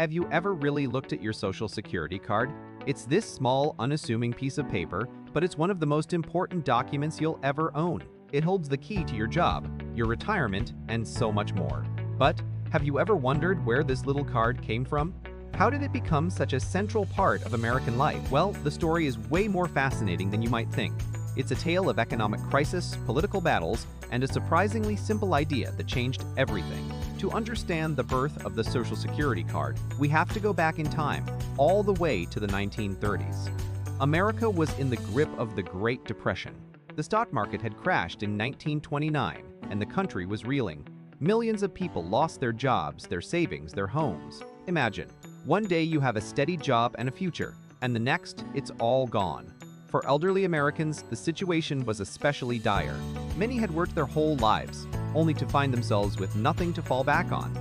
Have you ever really looked at your social security card? It's this small, unassuming piece of paper, but it's one of the most important documents you'll ever own. It holds the key to your job, your retirement, and so much more. But have you ever wondered where this little card came from? How did it become such a central part of American life? Well, the story is way more fascinating than you might think. It's a tale of economic crisis, political battles, and a surprisingly simple idea that changed everything. To understand the birth of the Social Security card, we have to go back in time, all the way to the 1930s. America was in the grip of the Great Depression. The stock market had crashed in 1929, and the country was reeling. Millions of people lost their jobs, their savings, their homes. Imagine, one day you have a steady job and a future, and the next, it's all gone. For elderly Americans, the situation was especially dire. Many had worked their whole lives, only to find themselves with nothing to fall back on.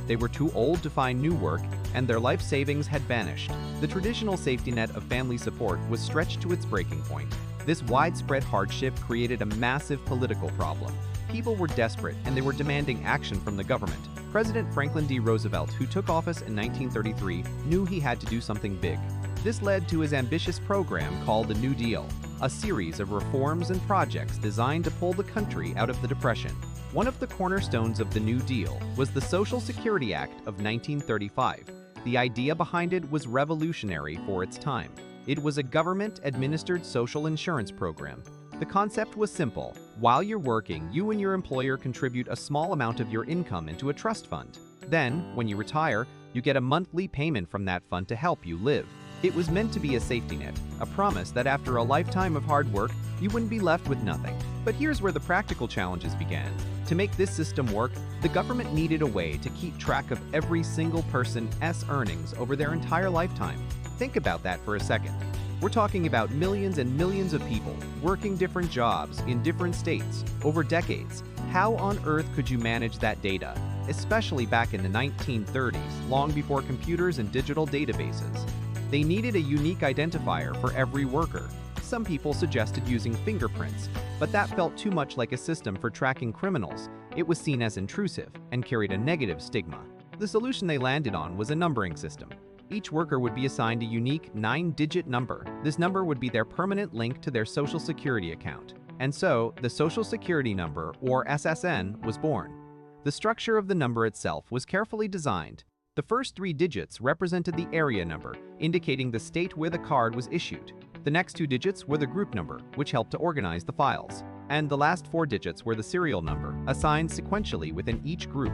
They were too old to find new work, and their life savings had vanished. The traditional safety net of family support was stretched to its breaking point. This widespread hardship created a massive political problem. People were desperate, and they were demanding action from the government. President Franklin D. Roosevelt, who took office in 1933, knew he had to do something big. This led to his ambitious program called the New Deal, a series of reforms and projects designed to pull the country out of the Depression. One of the cornerstones of the New Deal was the Social Security Act of 1935. The idea behind it was revolutionary for its time. It was a government-administered social insurance program. The concept was simple. While you're working, you and your employer contribute a small amount of your income into a trust fund. Then, when you retire, you get a monthly payment from that fund to help you live. It was meant to be a safety net, a promise that after a lifetime of hard work, you wouldn't be left with nothing. But here's where the practical challenges began. To make this system work, the government needed a way to keep track of every single person's earnings over their entire lifetime. Think about that for a second. We're talking about millions and millions of people working different jobs in different states over decades. How on earth could you manage that data, especially back in the 1930s, long before computers and digital databases? They needed a unique identifier for every worker. Some people suggested using fingerprints, but that felt too much like a system for tracking criminals. It was seen as intrusive and carried a negative stigma. The solution they landed on was a numbering system. Each worker would be assigned a unique 9-digit number. This number would be their permanent link to their Social Security account. And so, the Social Security number, or SSN, was born. The structure of the number itself was carefully designed. The first 3 digits represented the area number, indicating the state where the card was issued. The next 2 digits were the group number, which helped to organize the files. And the last 4 digits were the serial number, assigned sequentially within each group.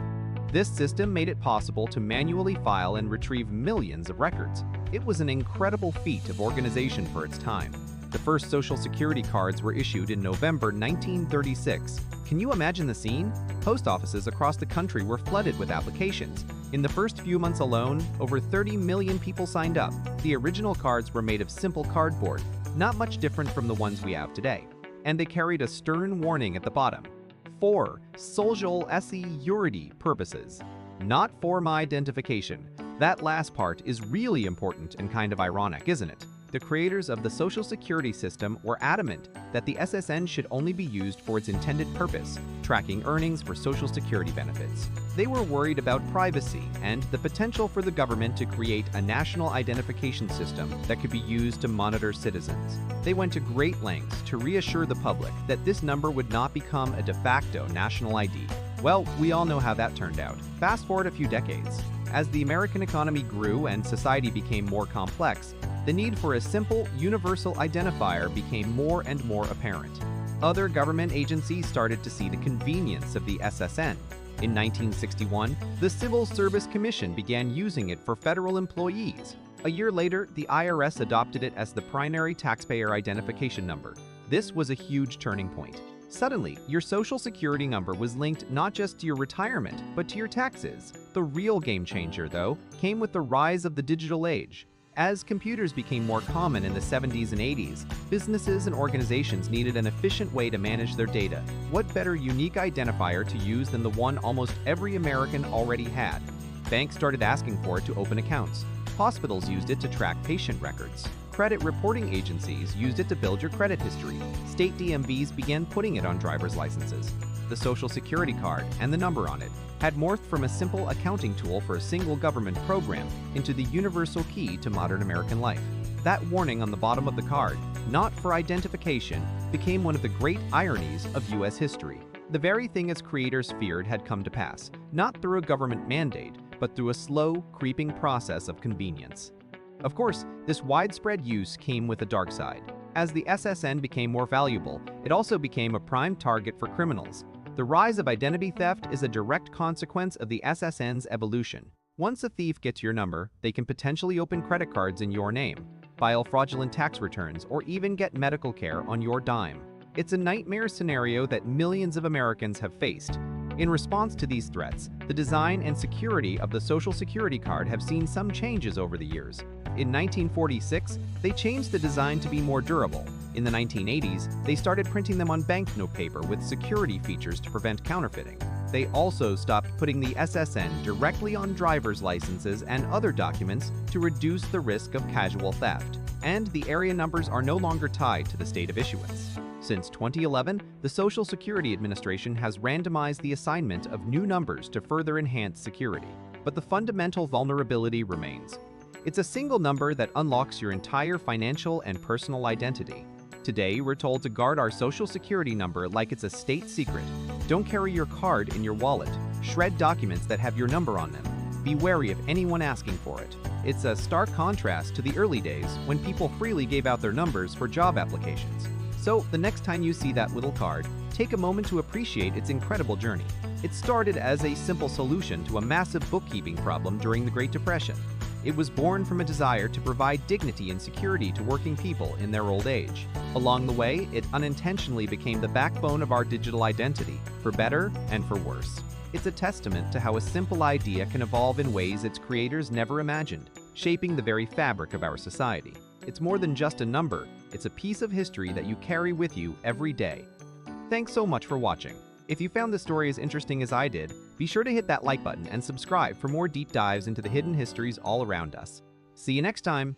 This system made it possible to manually file and retrieve millions of records. It was an incredible feat of organization for its time. The first Social Security cards were issued in November 1936. Can you imagine the scene? Post offices across the country were flooded with applications. In the first few months alone, over 30 million people signed up. The original cards were made of simple cardboard, not much different from the ones we have today. And they carried a stern warning at the bottom. For social security purposes, not for my identification. That last part is really important and kind of ironic, isn't it? The creators of the Social Security system were adamant that the SSN should only be used for its intended purpose, tracking earnings for Social Security benefits. They were worried about privacy and the potential for the government to create a national identification system that could be used to monitor citizens. They went to great lengths to reassure the public that this number would not become a de facto national ID. Well, we all know how that turned out. Fast forward a few decades. As the American economy grew and society became more complex, the need for a simple, universal identifier became more and more apparent. Other government agencies started to see the convenience of the SSN. In 1961, the Civil Service Commission began using it for federal employees. A year later, the IRS adopted it as the primary taxpayer identification number. This was a huge turning point. Suddenly, your Social Security number was linked not just to your retirement, but to your taxes. The real game changer, though, came with the rise of the digital age. As computers became more common in the 70s and 80s, businesses and organizations needed an efficient way to manage their data. What better unique identifier to use than the one almost every American already had? Banks started asking for it to open accounts. Hospitals used it to track patient records. Credit reporting agencies used it to build your credit history. State DMVs began putting it on driver's licenses. the Social Security card and the number on it had morphed from a simple accounting tool for a single government program into the universal key to modern American life. That warning on the bottom of the card, "Not for identification," became one of the great ironies of US history. The very thing its creators feared had come to pass, not through a government mandate, but through a slow, creeping process of convenience. Of course, this widespread use came with a dark side. As the SSN became more valuable, it also became a prime target for criminals. The rise of identity theft is a direct consequence of the SSN's evolution. Once a thief gets your number, they can potentially open credit cards in your name, file fraudulent tax returns, or even get medical care on your dime. It's a nightmare scenario that millions of Americans have faced. In response to these threats, the design and security of the Social Security card have seen some changes over the years. In 1946, they changed the design to be more durable. In the 1980s, they started printing them on banknote paper with security features to prevent counterfeiting. They also stopped putting the SSN directly on driver's licenses and other documents to reduce the risk of casual theft. And the area numbers are no longer tied to the state of issuance. Since 2011, the Social Security Administration has randomized the assignment of new numbers to further enhance security. But the fundamental vulnerability remains. It's a single number that unlocks your entire financial and personal identity. Today, we're told to guard our Social Security number like it's a state secret. Don't carry your card in your wallet. Shred documents that have your number on them. Be wary of anyone asking for it. It's a stark contrast to the early days when people freely gave out their numbers for job applications. So, the next time you see that little card, take a moment to appreciate its incredible journey. It started as a simple solution to a massive bookkeeping problem during the Great Depression. It was born from a desire to provide dignity and security to working people in their old age. Along the way, it unintentionally became the backbone of our digital identity, for better and for worse. It's a testament to how a simple idea can evolve in ways its creators never imagined, shaping the very fabric of our society. It's more than just a number, it's a piece of history that you carry with you every day. Thanks so much for watching. If you found this story as interesting as I did, be sure to hit that like button and subscribe for more deep dives into the hidden histories all around us. See you next time!